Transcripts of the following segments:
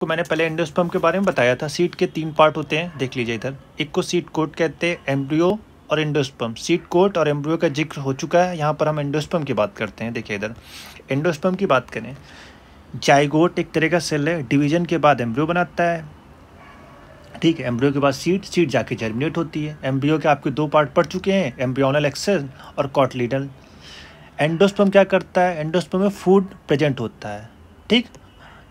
को मैंने पहले एंडोस्पर्म के बारे में बताया था। सीड के 3 पार्ट होते हैं, देख लीजिए इधर। एक को सीड कोट कहते हैं, एम्ब्रियो और एंडोस्पर्म। सीड कोट और एम्ब्रियो का जिक्र हो चुका है, यहाँ पर हम एंडोस्पर्म की बात करते हैं। देखिए इधर एंडोस्पर्म की बात करें, जाइगोट एक तरह का सेल है, डिवीजन के बाद एम्ब्रियो बनाता है। ठीक है, एम्ब्रियो के बाद सीड जाके जर्मिनेट होती है। एम्ब्रियो के आपके 2 पार्ट पढ़ चुके हैं, एम्ब्रियोनल एक्सेस और कॉटलिडल। एंडोस्पर्म क्या करता है, एंडोस्पर्म में फूड प्रेजेंट होता है। ठीक,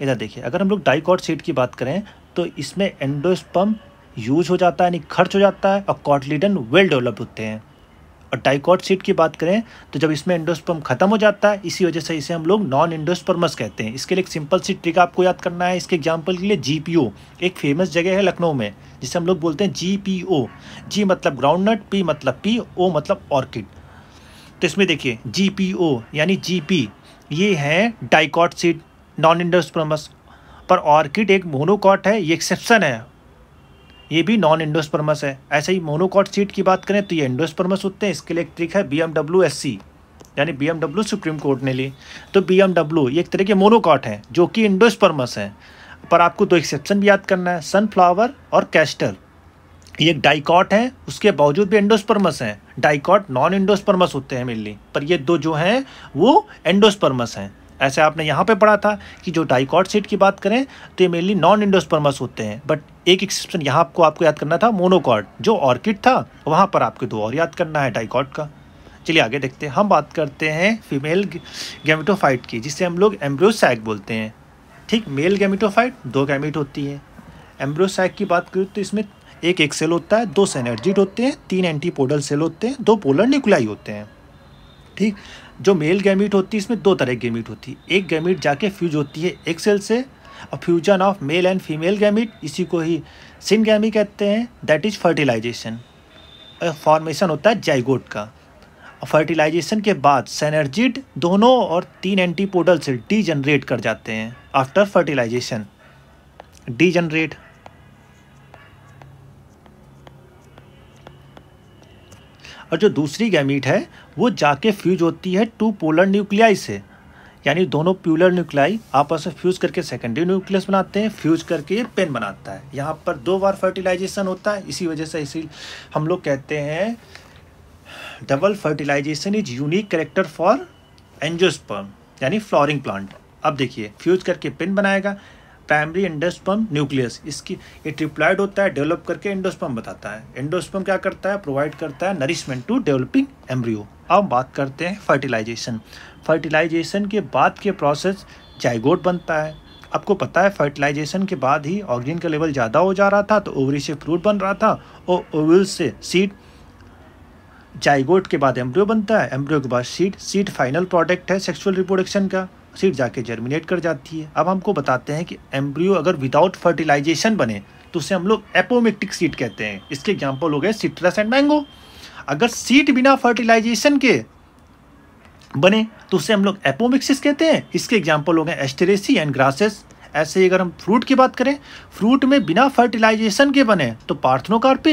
इधर देखिए, अगर हम लोग डाइकॉट सीड की बात करें तो इसमें एंडोस्पर्म यूज हो जाता है, यानी खर्च हो जाता है, और कॉटलिडन वेल डेवलप होते हैं। और डाइकॉट सीड की बात करें तो जब इसमें एंडोस्पर्म खत्म हो जाता है, इसी वजह से इसे हम लोग नॉन एंडोस्पर्मस कहते हैं। इसके लिए एक सिंपल सी ट्रिक आपको याद करना है। इसके एग्जांपल के लिए जीपीओ एक फेमस जगह है लखनऊ में, जिसे हम लोग बोलते हैं जीपीओ। जी मतलब ग्राउंडनट, पी मतलब पी, ओ मतलब ऑर्किड। तो इसमें देखिए जीपीओ यानी जीपी, ये है डाइकॉट सीड, नॉन एंडोस्पर्मस। पर ऑर्किड एक मोनोकॉट है, ये एक्सेप्शन है, ये भी नॉन एंडोस्पर्मस है। ऐसे ही मोनोकॉट सीड की बात करें तो ये एंडोस्पर्मस होते हैं। इसके लिए एक ट्रिक है BMW SC, यानी BMW सुप्रीम कोर्ट ने ली। तो BMW ये एक तरह के मोनोकॉट हैं जो कि एंडोस्पर्मस हैं। पर आपको 2 एक्सेप्शन भी याद करना है, सनफ्लावर और कैस्टर। ये एक डाइकॉट है, उसके बावजूद भी एंडोस्पर्मस हैं। डाइकॉट नॉन एंडोस्पर्मस होते हैं मेनली, पर ये 2 जो हैं वो एंडोस्पर्मस हैं। ऐसे आपने यहाँ पे पढ़ा था कि जो डाइकॉट सीड की बात करें तो ये मेनली नॉन एंडोस्पर्मस होते हैं। बट एक एक्सेप्शन यहाँ आपको याद करना था, मोनोकॉट जो ऑर्किड था, वहाँ पर आपको 2 और याद करना है डाइकॉट का। चलिए आगे देखते हैं। हम बात करते हैं फीमेल गैमेटोफाइट की, जिसे हम लोग एम्ब्रियोसैक बोलते हैं। ठीक, मेल गैमेटोफाइट 2 गैमेट होती है। एम्ब्रियोसैक की बात करें तो इसमें एक सेल होता है, 2 सिनर्जिड होते हैं, 3 एंटीपोडल सेल होते हैं, 2 पोलर न्यूक्लियाई होते हैं। ठीक, जो मेल गैमीट होती है इसमें 2 तरह की गैमीट होती है। एक गैमीट जाके फ्यूज होती है एक सेल से, और fusion of male and female gamete, इसी को ही सिनगैमी कहते हैं, दैट इज फर्टिलाइजेशन। फॉर्मेशन होता है जाइगोट का। और फर्टिलाइजेशन के बाद सिनर्जिड दोनों और 3 एंटीपोडल सेल डीजनरेट कर जाते हैं आफ्टर फर्टिलाइजेशन, डीजनरेट। और जो दूसरी गैमीट है वो जाके फ्यूज होती है 2 पोलर न्यूक्लियाई से, यानी दोनों पोलर न्यूक्लियाई आपस में फ्यूज करके सेकेंडरी न्यूक्लियस बनाते हैं, फ्यूज करके ये पेन बनाता है। यहाँ पर 2 बार फर्टिलाइजेशन होता है, इसी वजह से इसी हम लोग कहते हैं double fertilization is unique character for angiosperm, यानी फ्लावरिंग प्लांट। अब देखिए, फ्यूज करके पेन बनाएगा, प्राइमरी एंडोस्पर्म न्यूक्लियस, इसकी ये ट्रिप्लॉइड होता है, डेवलप करके एंडोस्पर्म बताता है। एंडोस्पर्म क्या करता है, प्रोवाइड करता है नरिशमेंट टू डेवलपिंग एम्ब्रियो। अब बात करते हैं फर्टिलाइजेशन। फर्टिलाइजेशन के बाद के प्रोसेस जाइगोट बनता है। आपको पता है फर्टिलाइजेशन के बाद ही ऑक्सीजन का लेवल ज़्यादा हो जा रहा था, तो ओवरी से फ्रूट बन रहा था, और ओवल से सीड। जाइगोट के बाद एम्ब्रियो बनता है, एम्ब्रियो के बाद सीड फाइनल प्रोडक्ट है सेक्सुअल रिप्रोडक्शन का। सीड जाके जर्मिनेट कर जाती है। अब हमको बताते हैं कि एम्ब्रियो अगर विदाउट फर्टिलाइजेशन बने तो उसे हम लोग एपोमिक्टिक सीड कहते हैं। इसके एग्जांपल हो गए सिट्रस एंड मैंगो। अगर सीड बिना फर्टिलाइजेशन के बने तो उसे हम लोग एपोमिक्सिस कहते हैं। इसके एग्जांपल हो गए एस्टेरेसी एंड ग्रासेस। ऐसे ही अगर हम फ्रूट की बात करें, फ्रूट में बिना फर्टिलाइजेशन के बने तो पार्थेनोकार्पी।